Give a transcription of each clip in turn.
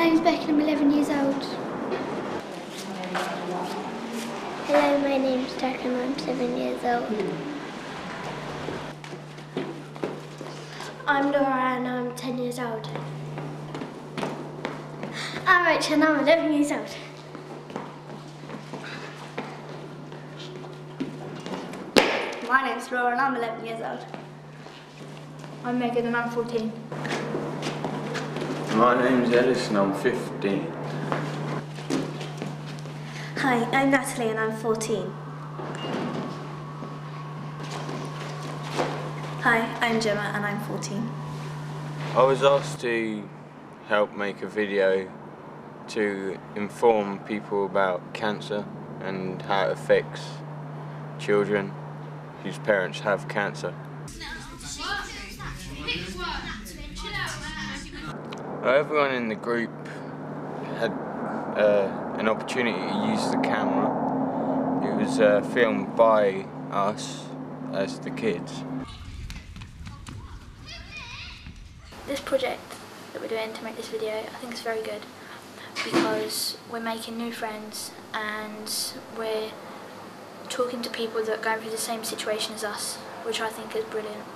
name's Becky and I'm 11 years old. Hello, my name's Jack and I'm 7 years old. I'm Laura and I'm 10 years old. I'm Rachel and I'm 11 years old. My name's Laura and I'm 11 years old. I'm Megan and I'm 14. My name's Ellis and I'm 15. Hi, I'm Natalie and I'm 14. Hi, I'm Gemma and I'm 14. I was asked to help make a video to inform people about cancer and how it affects children whose parents have cancer. Everyone in the group had an opportunity to use the camera. It was filmed by us as the kids. This project that we're doing to make this video, I think is very good because we're making new friends and we're talking to people that are going through the same situation as us, which I think is brilliant.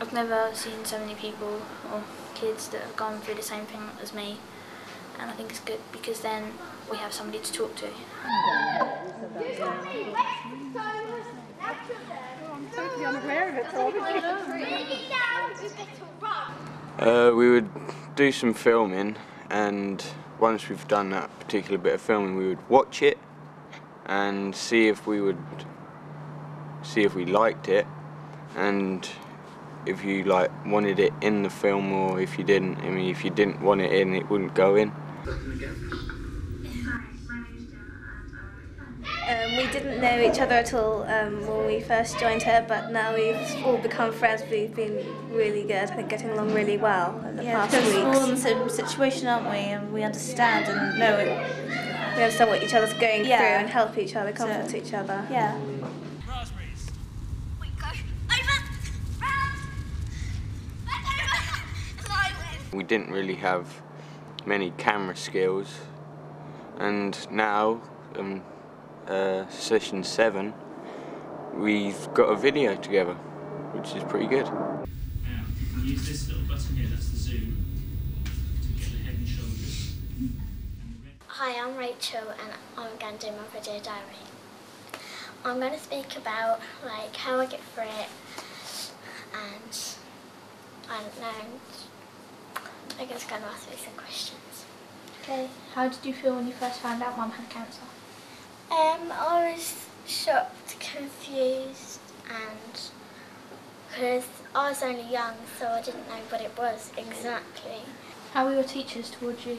I've never seen so many people or kids that have gone through the same thing as me, and I think it's good because then we have somebody to talk to. We would do some filming, and once we've done that particular bit of filming, we would watch it and see if we liked it, and if you wanted it in the film, or if you didn't. I mean, if you didn't want it in, it wouldn't go in. We didn't know each other at all when we first joined her, but now we've all become friends. We've been really good, I think, getting along really well in the past weeks. We're all in the same situation, aren't we? And we understand and know it. We understand what each other's going through and help each other, comfort each other. Yeah. We didn't really have many camera skills, and now, session 7, we've got a video together, which is pretty good. Now, you can use this little button here, that's the zoom, to get the head and shoulders. Hi, I'm Rachel and I'm going to do my video diary. I'm going to speak about how I get through it, and I don't know, I guess going to ask me some questions. Okay, how did you feel when you first found out Mum had cancer? I was shocked, confused, and because I was only young, so I didn't know what it was exactly. How were your teachers towards you?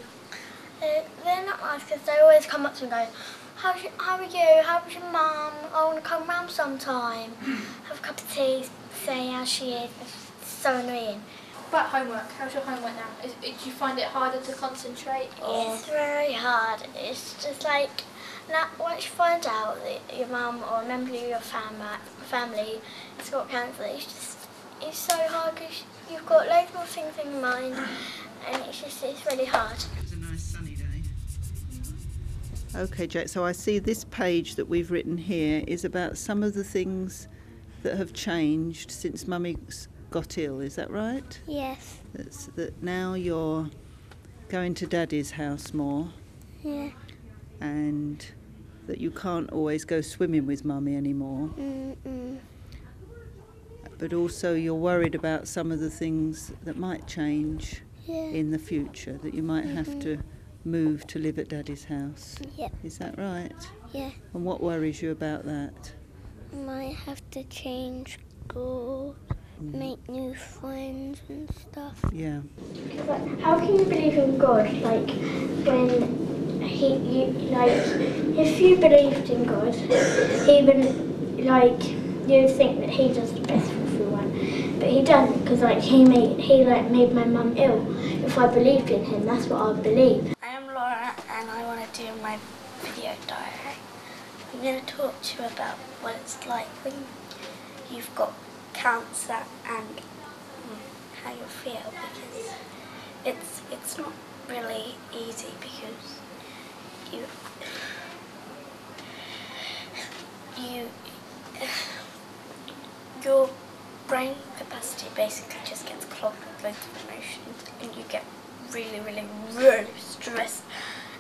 They're not nice because they always come up to me and go, how are you? How's your mum? I want to come round sometime. Have a cup of tea, say how she is. It's so annoying. About homework, how's your homework now? Do you find it harder to concentrate? Or? It's very hard. It's just now, once you find out that your mum or a member of your family has got cancer, it's so hard because you've got loads more things in your mind, and it's really hard. It's a nice sunny day. Okay, Jack, so I see this page that we've written here is about some of the things that have changed since Mummy's got ill, is that right? Yes. That now you're going to Daddy's house more. Yeah. And that you can't always go swimming with Mummy anymore. But also you're worried about some of the things that might change in the future, that you might have to move to live at Daddy's house. Yep. Is that right? Yeah. And what worries you about that? Might have to change school, make new friends and stuff. Yeah. How can you believe in God? When if you believed in God, he would you'd think that he does the best for everyone, but he doesn't, because he made my mum ill. If I believed in him, that's what I would believe. I am Laura and I want to do my video diary. I'm going to talk to you about what it's like when you've got cancer and how you feel, because it's not really easy because your brain capacity basically just gets clogged with loads of emotions, and you get really, really, really stressed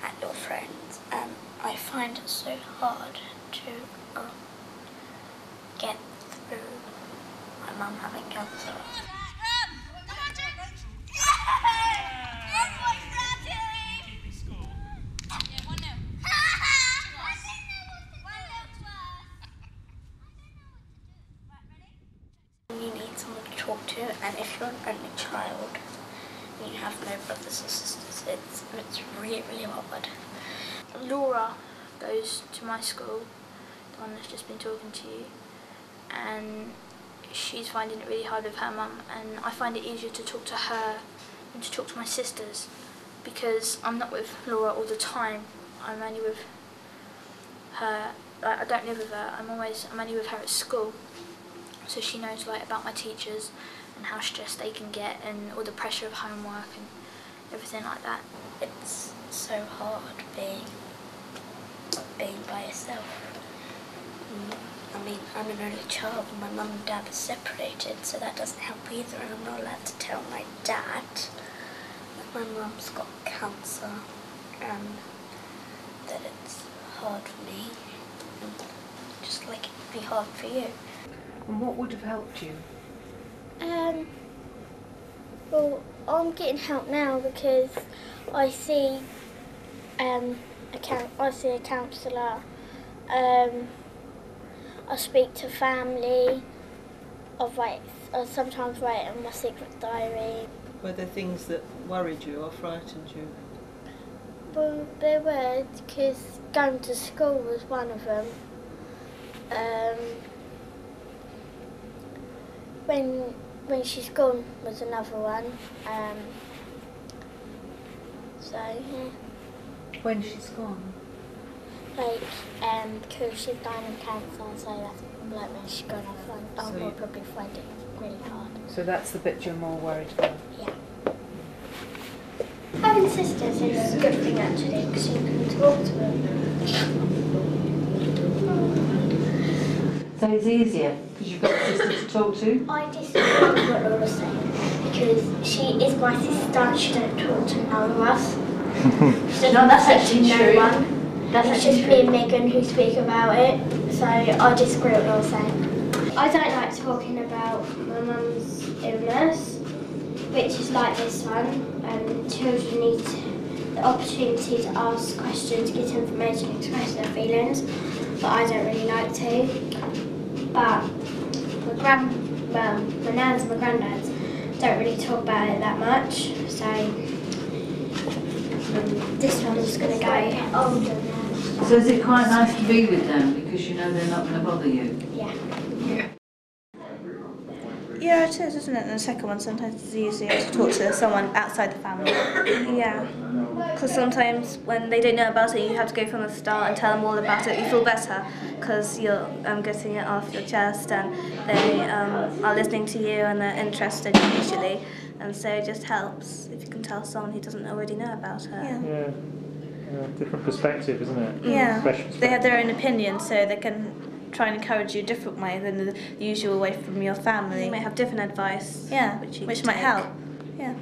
at your friends. And I find it so hard to get through my mum having cancer. You need someone to talk to, and if you're an only child and you have no brothers or sisters, it's really, really hard. Laura goes to my school, the one that's just been talking to you, and she's finding it really hard with her mum, and I find it easier to talk to her than to talk to my sisters, because I'm not with Laura all the time. I'm only with her, like, I don't live with her, I'm only with her at school, so she knows like about my teachers and how stressed they can get and all the pressure of homework and everything like that. It's so hard being by yourself. I mean, I'm an only child and my mum and dad are separated, so that doesn't help either, and I'm not allowed to tell my dad that my mum's got cancer and that it's hard for me, and just like it'd be hard for you. And what would have helped you? Well, I'm getting help now because I see a counsellor. I speak to family. I sometimes write in my secret diary. Were there things that worried you or frightened you? Well, there were, because going to school was one of them. When she's gone was another one. So yeah. When she's gone? Because she's dying of cancer, so that's like when she's gone, I'll probably find it really hard. So that's the bit you're more worried about? Yeah. Having sisters is a good thing actually, because you can talk to them. So it's easier because you've got a sister to talk to? I disagree with what Laura's saying, because she is my sister and she don't talk to none of us. She doesn't that's talk actually to true. no one. That's It's actually just me and Megan who speak about it, so I disagree with what Laura's saying. I don't like talking about my mum's illness, which is like this one. Children need the opportunity to ask questions, get information, express their feelings, but I don't really like to. But my nans and my granddads don't really talk about it that much, so this one's just going to go older now. So is it quite nice to be with them because you know they're not going to bother you? Yeah. Yeah, it is, isn't it? And the second one, sometimes it's easier to talk to someone outside the family. Yeah, because sometimes when they don't know about it, you have to go from the start and tell them all about it. You feel better because you're getting it off your chest, and they are listening to you and they're interested usually, and so it just helps if you can tell someone who doesn't already know about it. Yeah, different perspective, isn't it? Yeah, Fresh perspective. they have their own opinion, so they can try and encourage you a different way than the usual way from your family. You might have different advice. Yeah, which might help. Yeah.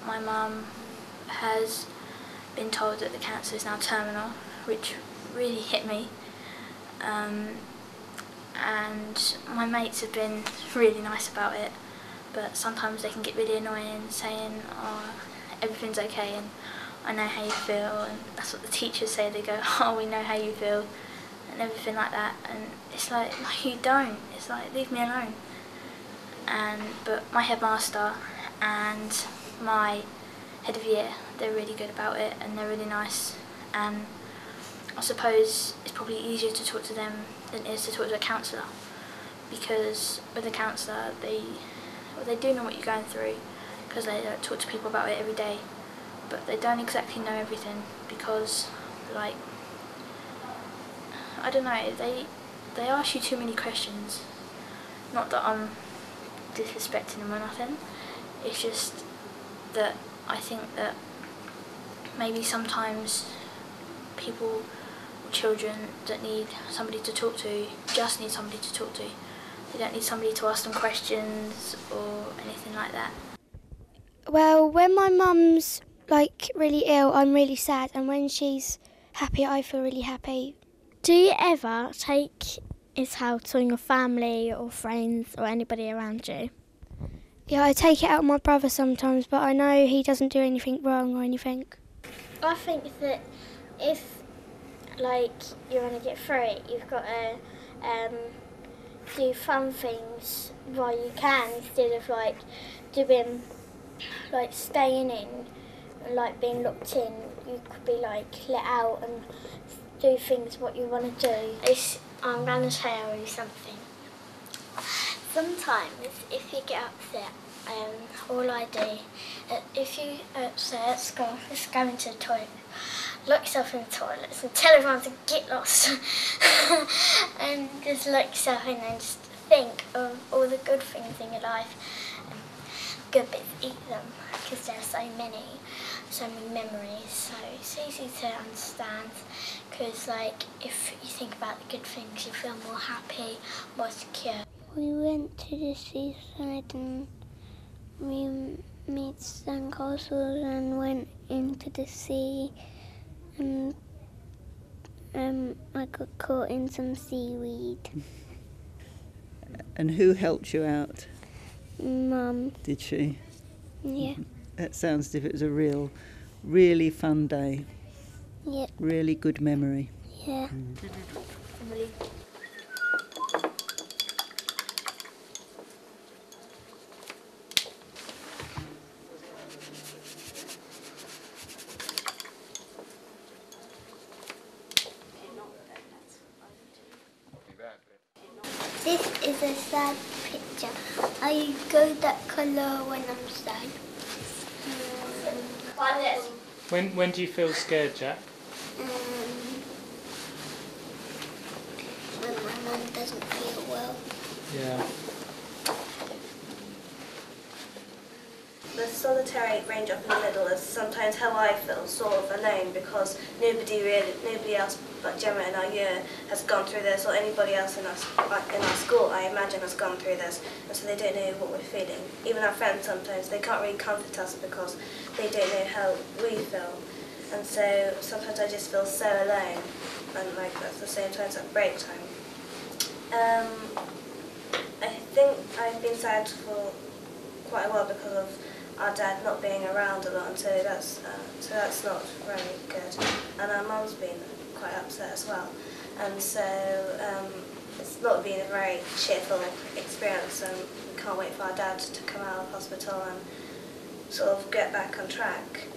My mum has been told that the cancer is now terminal, which really hit me. And my mates have been really nice about it, but sometimes they can get really annoying, saying, "Oh, everything's okay," and "I know how you feel," and that's what the teachers say. They go, "Oh, we know how you feel," and everything like that. And it's like, no, you don't. It's like, leave me alone. But my headmaster and my head of year, they're really good about it, and they're really nice. And I suppose it's probably easier to talk to them than it is to talk to a counsellor, because with a counsellor, they do know what you're going through, because they talk to people about it every day, but they don't exactly know everything, because, like, I don't know, they ask you too many questions. Not that I'm disrespecting them or nothing, it's just that I think that maybe sometimes people, children that need somebody to talk to, just need somebody to talk to. They don't need somebody to ask them questions or anything like that. Well, when my mum's like really ill, I'm really sad, and when she's happy, I feel really happy. Do you ever take it out on your family or friends or anybody around you? Yeah, I take it out on my brother sometimes, but I know he doesn't do anything wrong or anything. I think that if like you want to get through it, you've got to do fun things while you can, instead of like doing like staying in and like being locked in. You could be like let out and do things what you want to do. I'm going to tell you something. Sometimes if you get upset, all I do, if you upset at school, just go into the toilet, lock yourself in the toilet and tell everyone to get lost. And just lock yourself in and just think of all the good things in your life. Good bits, eat them, because there are so many memories, so it's easy to understand, because like if you think about the good things, you feel more happy, more secure. We went to the seaside and we made sandcastles and went into the sea, and I got caught in some seaweed. And who helped you out? Mum. Did she? Yeah. That sounds as if it was a really fun day. Yeah. Really good memory. Yeah. This is a sad picture. I go that colour when I'm sad. When do you feel scared, Jack? When my mum doesn't feel well. Yeah. The solitary range up in the middle is sometimes how I feel, sort of alone, because nobody else but Gemma in our year has gone through this, or anybody else in our school, I imagine, has gone through this, and so they don't know what we're feeling. Even our friends sometimes, they can't really comfort us because they don't know how we feel, and so sometimes I just feel so alone, and like at the same time it's at break time. I think I've been sad for quite a while because of our dad not being around a lot, and so that's not very good. And our mum's been quite upset as well, and so it's not been a very cheerful experience. And we can't wait for our dad to come out of hospital and sort of get back on track.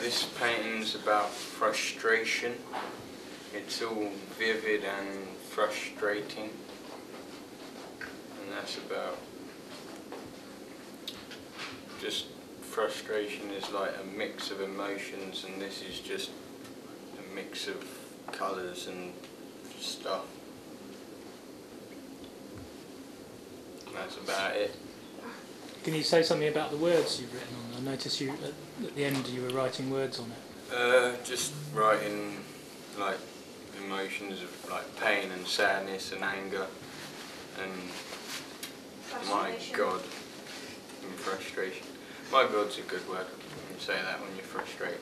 This painting's about frustration. It's all vivid and frustrating, and that's about just frustration is like a mix of emotions, and this is just a mix of colours and stuff. That's about it. Can you say something about the words you've written on? I noticed you at the end you were writing words on it. Just writing like emotions of like pain and sadness and anger and my God. And frustration. My God's a good word. You can say that when you're frustrated.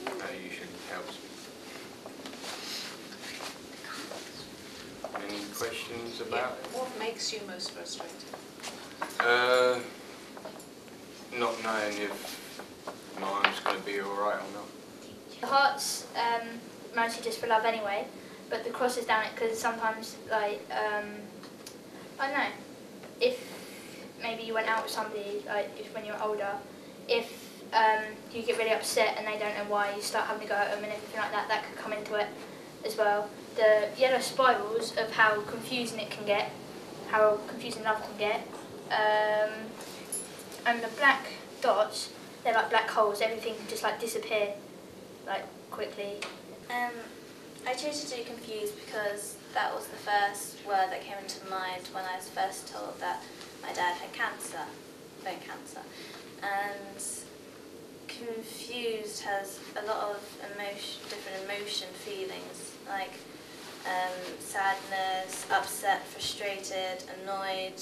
That usually helps. Any questions about it? What makes you most frustrated? Not knowing if mine's going to be alright or not. The heart's mostly just for love anyway, but the cross is down it because sometimes, like, I don't know, if maybe you went out with somebody, like when you're older, if you get really upset and they don't know why, you start having to go at them and everything like that, that could come into it as well. The yellow spirals of how confusing it can get, how confusing love can get, and the black dots, they're like black holes, everything can just like disappear like quickly. I chose to do confused because that was the first word that came into mind when I was first told that my dad had cancer. bone cancer. And confused has a lot of different emotion feelings, like sadness, upset, frustrated, annoyed,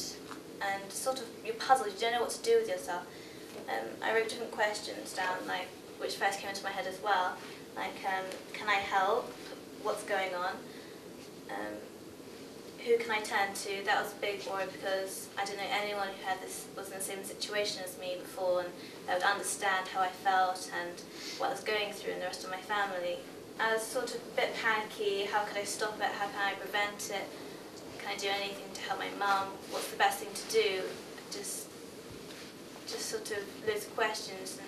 and sort of you're puzzled, you don't know what to do with yourself. I wrote different questions down, like which first came into my head as well, like can I help? What's going on? Who can I turn to? That was a big worry because I didn't know anyone who was in the same situation as me before, and that would understand how I felt and what I was going through and the rest of my family. I was sort of a bit panicky. How could I stop it? How can I prevent it? Can I do anything to help my mum? What's the best thing to do? Just sort of loads of questions, and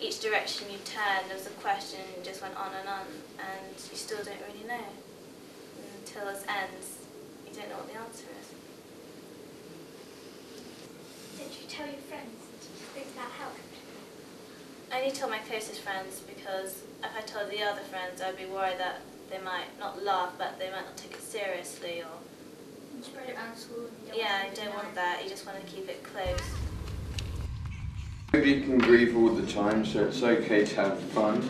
each direction you turn there was a question, and it just went on, and you still don't really know until it ends. You don't know what the answer is. Did you tell your friends? Did you think that helped? I only told my closest friends because if I told the other friends, I'd be worried that they might not laugh, but they might not take it seriously, or... You spread it around school. Yeah, I don't want that. You just want to keep it close. Nobody can grieve all the time, so it's okay to have fun.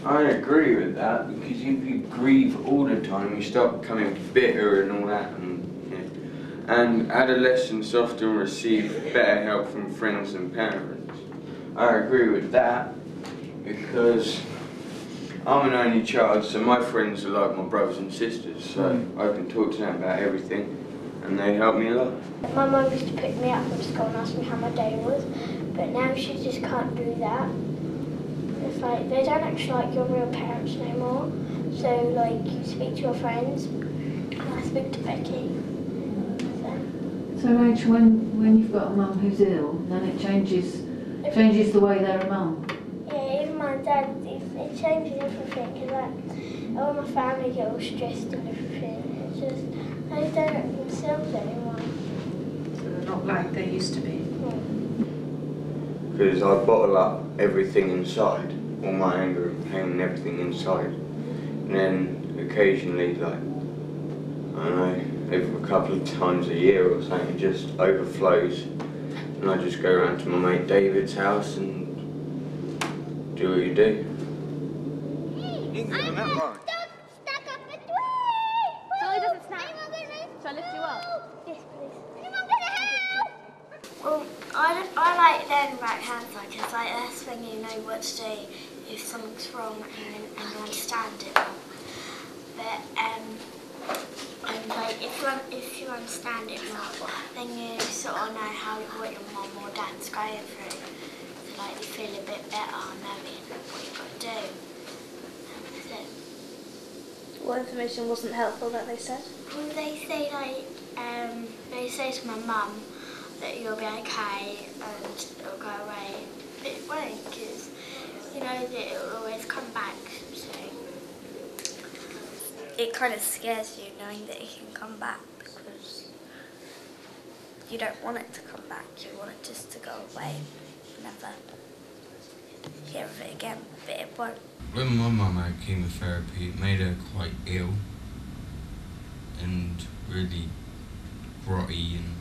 I agree with that, because if you grieve all the time, you start becoming bitter and all that. And adolescents often receive better help from friends and parents. I agree with that, because I'm an only child, so my friends are like my brothers and sisters, so I can talk to them about everything, and they help me a lot. My mum used to pick me up from school and ask me how my day was, but now she just can't do that. It's like they don't actually like your real parents no more. So like you speak to your friends, and I speak to Becky. So Rachel, when you've got a mum who's ill, then it changes the way they're a mum. Yeah, even my dad, it changes everything. Cause like all my family get all stressed and everything. It's just they don't look themselves anymore. So they're not like they used to be. Because I bottle up everything inside, all my anger and pain and everything inside. And then occasionally, like, I don't know, over a couple of times a year or something, it just overflows. And I just go around to my mate David's house and do what you do. You can go that one. Stack up and wait! Charlie doesn't snap. Shall I lift you up? Yes, please. Anyone gonna help? Well, I like learning about cancer because like that's when you know what to do if something's wrong and you understand it. But and like if you understand it more, then you sort of know what your mum or dad's going through. So like you feel a bit better knowing what you've got to do. That's it. What information wasn't helpful that they said? Well, they say like they say to my mum that you'll be okay and it'll go away. But it won't, because you know that it'll always come back. So It kind of scares you knowing that it can come back, because you don't want it to come back. You want it just to go away, never hear of it again, but it won't. When my mum had chemotherapy, it made her quite ill and really grotty, and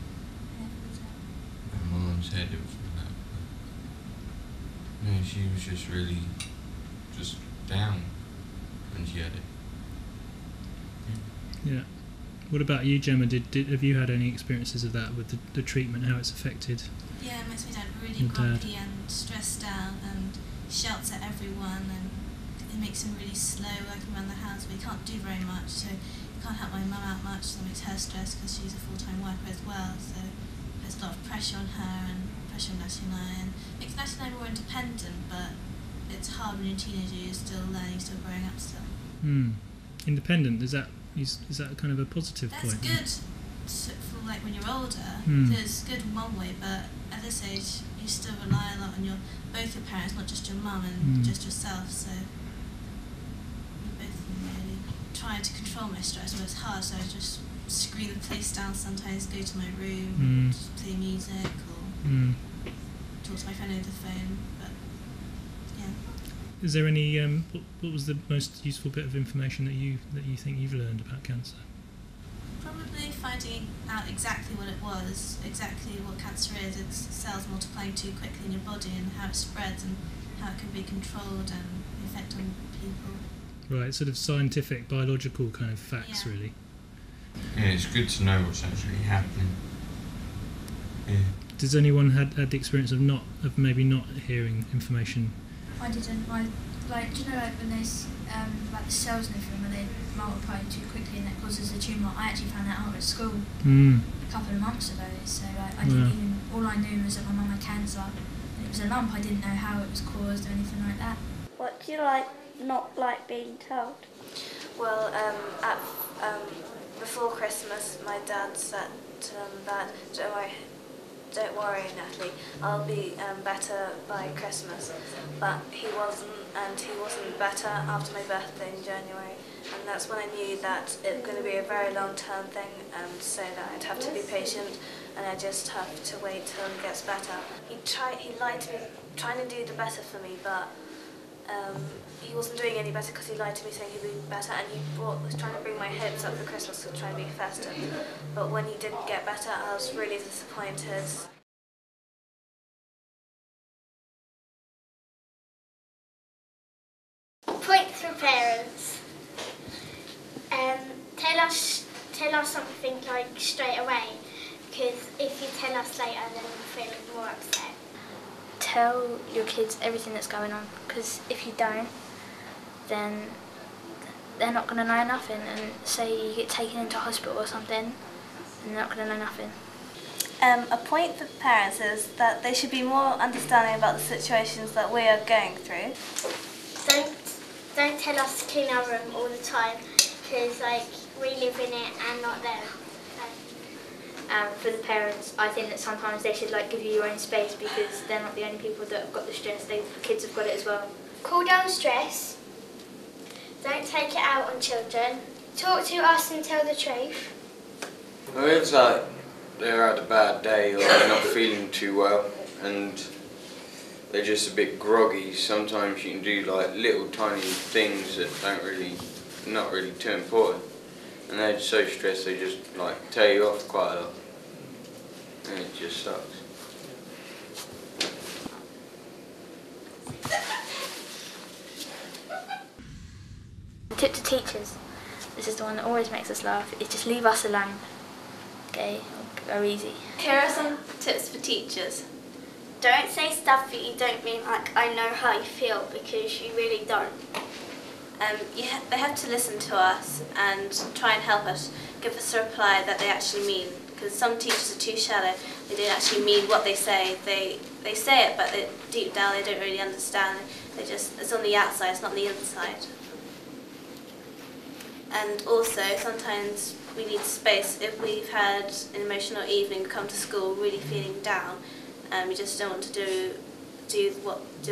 my mum's head and that. But, no, she was just really down when she had it. Yeah. What about you, Gemma? Have you had any experiences of that with the treatment, how it's affected? Yeah, it makes my dad really grumpy and stressed out and shouts at everyone, and it makes him really slow working around the house, but he can't do very much, so he can't help my mum out much, so it makes her stressed because she's a full-time worker as well, so there's a lot of pressure on her and pressure on Natalie and I, and it makes Natalie and I more independent, but it's hard when you're a teenager, you're still learning, still growing up still. Independent, is that kind of a positive That's point? That's good for like when you're older, it's good in one way, but at this age you still rely a lot on both your parents, not just your mum and just yourself, so we both really try to control my stress, but it's hard, so I just scream the place down sometimes, go to my room, just play music or talk to my friend over the phone, but yeah. Is there any what was the most useful bit of information that you think you've learned about cancer? From Probably finding out exactly what it was, exactly what cancer is. It's cells multiplying too quickly in your body and how it spreads and how it can be controlled and the effect on people. Right, sort of scientific, biological kind of facts, really. Yeah, it's good to know what's actually happening. Yeah. Does anyone had the experience of maybe not hearing information? I didn't. Do you know when there's like the cells in everything when they multiply too quickly and that causes a tumour? I actually found that out at school a couple of months ago. So I didn't even. All I knew was that my mum had cancer and it was a lump. I didn't know how it was caused or anything like that. What do you not like being told? Well, before Christmas, my dad said that don't worry, Natalie, I'll be better by Christmas. But he wasn't, and he wasn't better after my birthday in January. And that's when I knew that it was going to be a very long-term thing, so that I'd have to be patient, and I just have to wait till he gets better. He lied to me, trying to do the better for me, but he wasn't doing any better because he lied to me saying he'd be better, and he was trying to bring my hopes up for Christmas to try and be festive. But when he didn't get better, I was really disappointed. Points for parents. Tell us something like straight away, because if you tell us later, then we'll feel more upset. Tell your kids everything that's going on, because if you don't, then they're not going to know nothing. And say you get taken into hospital or something, and they're not going to know nothing. A point for parents is that they should be more understanding about the situations that we are going through. Don't tell us to clean our room all the time, because we live in it and not them. For the parents, I think that sometimes they should give you your own space, because they're not the only people that have got the stress. The kids have got it as well. Cool down stress. Don't take it out on children. Talk to us and tell the truth. Well, it's like they're had a bad day or they're not feeling too well and they're just a bit groggy. Sometimes you can do little tiny things that not really too important. And they're just so stressed they just tear you off quite a lot. And it just sucks. Tip to teachers. This is the one that always makes us laugh. Is just leave us alone. Okay, go easy. Here are some tips for teachers. Don't say stuff that you don't mean, I know how you feel, because you really don't. They have to listen to us and try and help us, give us a reply that they actually mean, because some teachers are too shallow. They don't actually mean what they say. They say it, but deep down they don't really understand. It's on the outside, it's not on the inside. And also, sometimes we need space. If we've had an emotional evening, come to school really feeling down, and we just don't want to do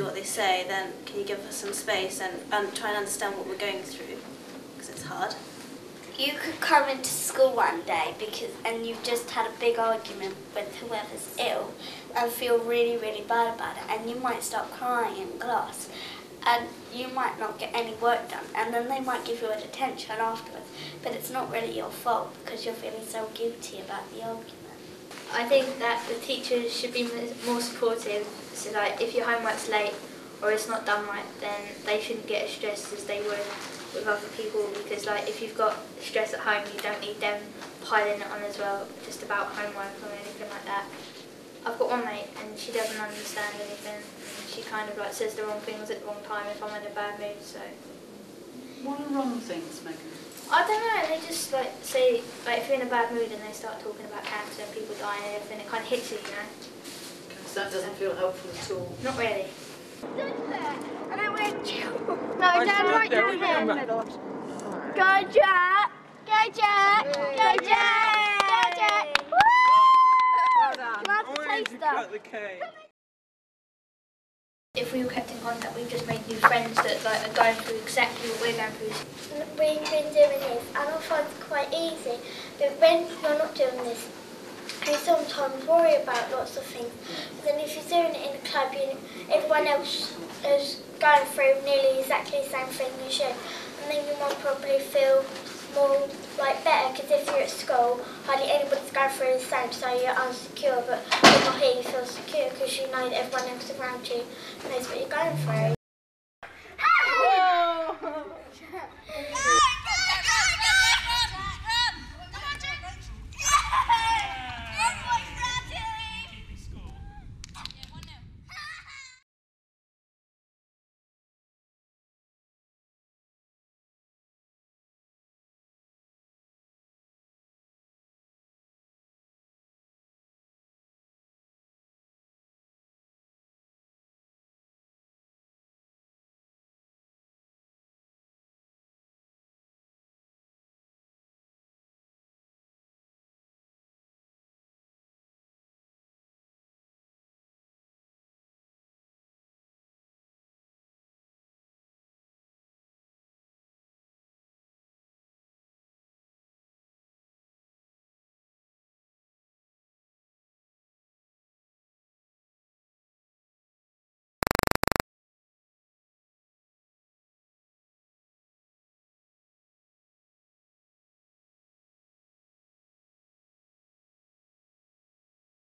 what they say, then can you give us some space and try and understand what we're going through, because it's hard. You could come into school one day and you've just had a big argument with whoever's ill and feel really, really bad about it, and you might start crying in class and you might not get any work done, and then they might give you a detention afterwards, but it's not really your fault because you're feeling so guilty about the argument. I think that the teachers should be more supportive. So if your homework's late or it's not done right, then they shouldn't get as stressed as they would with other people, because if you've got stress at home, you don't need them piling it on as well, just about homework or anything like that. I've got one mate and she doesn't understand anything. She kind of says the wrong things at the wrong time if I'm in a bad mood. So. What are wrong things, Megan? I don't know, they just say, if you're in a bad mood and they start talking about cancer and people dying and everything, it kind of hits you, you know? Because that doesn't feel helpful at all. Not really. And I went, no, don't like your head. Go Jack! Go Jack! Go Jack! Go Jack! Woo! Well done. You have to taste that. If we were kept in contact, we've just made new friends that are going through exactly what we're going through. We've been doing this, and I find it quite easy. But when you're not doing this, you sometimes worry about lots of things. But then if you're doing it in a club, everyone else is going through nearly exactly the same thing as you, and then you might probably feel more like better, because if you're at school, hardly anybody's going through the same, so you're unsecure, but when you're here you feel secure because you know that everyone else around you knows what you're going through.